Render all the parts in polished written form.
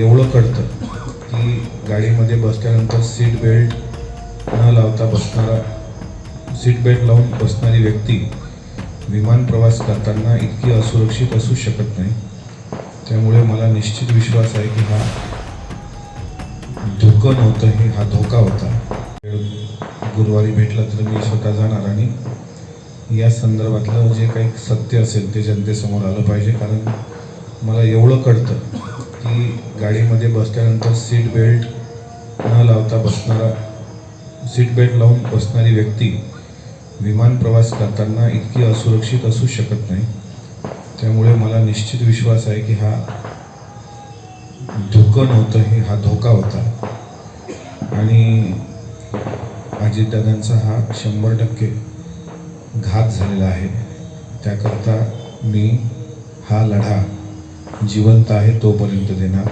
एवढं कळतं की गाडीमध्ये बसल्यानंतर सीट बेल्ट न लावता बसणारा सीट बेल्ट लावून बसणारी व्यक्ती विमान प्रवास करताना इतकी असुरक्षित असू शकत नाही. त्यामुळे मला निश्चित विश्वास आहे की हा धोकं नव्हतं, हा धोका होता. गुरुवारी भेटला तर मी स्वतः जाणार आणि या संदर्भातलं जे काही सत्य असेल ते जनतेसमोर आलं पाहिजे. कारण मला एवढं कळतं की गाडीमध्ये बसल्यानंतर सीट बेल्ट न लावता बसणारा सीट बेल्ट लावून बसणारी व्यक्ती विमान प्रवास करताना इतकी असुरक्षित असू शकत नाही. त्यामुळे मला निश्चित विश्वास आहे की हा धोकं नव्हतं, हा धोका होता. आणि अजितदादांचा हा 100% घात झालेला आहे. त्याकरता मी हा लढा जिवंत आहे तोपर्यंत देणार.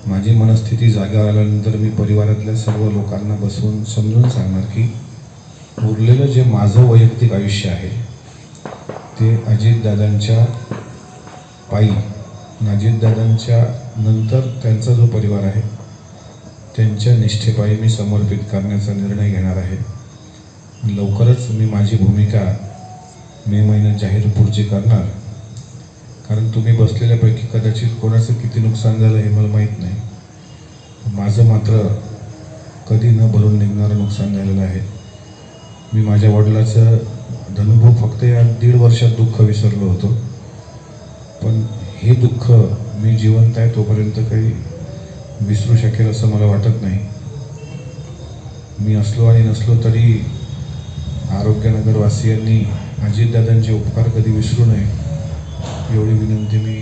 माझी मनस्थिती जाग्यावर आल्यानंतर मी परिवारातल्या सर्व लोकांना बसवून समजून सांगणार की उरलेलं जे माझं वैयक्तिक आयुष्य आहे ते अजितदादांच्या पायी, अजितदादांच्या नंतर त्यांचा जो परिवार आहे त्यांच्या निष्ठेपायी मी समर्पित करण्याचा निर्णय घेणार आहे. लवकरच मी माझी भूमिका मे महिन्यात जाहीर पुढची करणार. कारण तुम्ही बसलेल्यापैकी कदाचित कोणाचं किती नुकसान झालं हे मला माहीत नाही. माझं मात्र कधी न भरून निघणारं नुकसान झालेलं आहे. मी माझ्या वडिलाचं धनुभाऊ फक्त या 1.5 वर्षात दुःख विसरलो होतो. पण हे दुःख मी जिवंत आहे तोपर्यंत काही विसरू शकेल असं मला वाटत नाही. मी असलो आणि नसलो तरी आरोग्यनगरवासियांनी अजितदादांचे उपकार कधी विसरू नये एवढी विनंती मी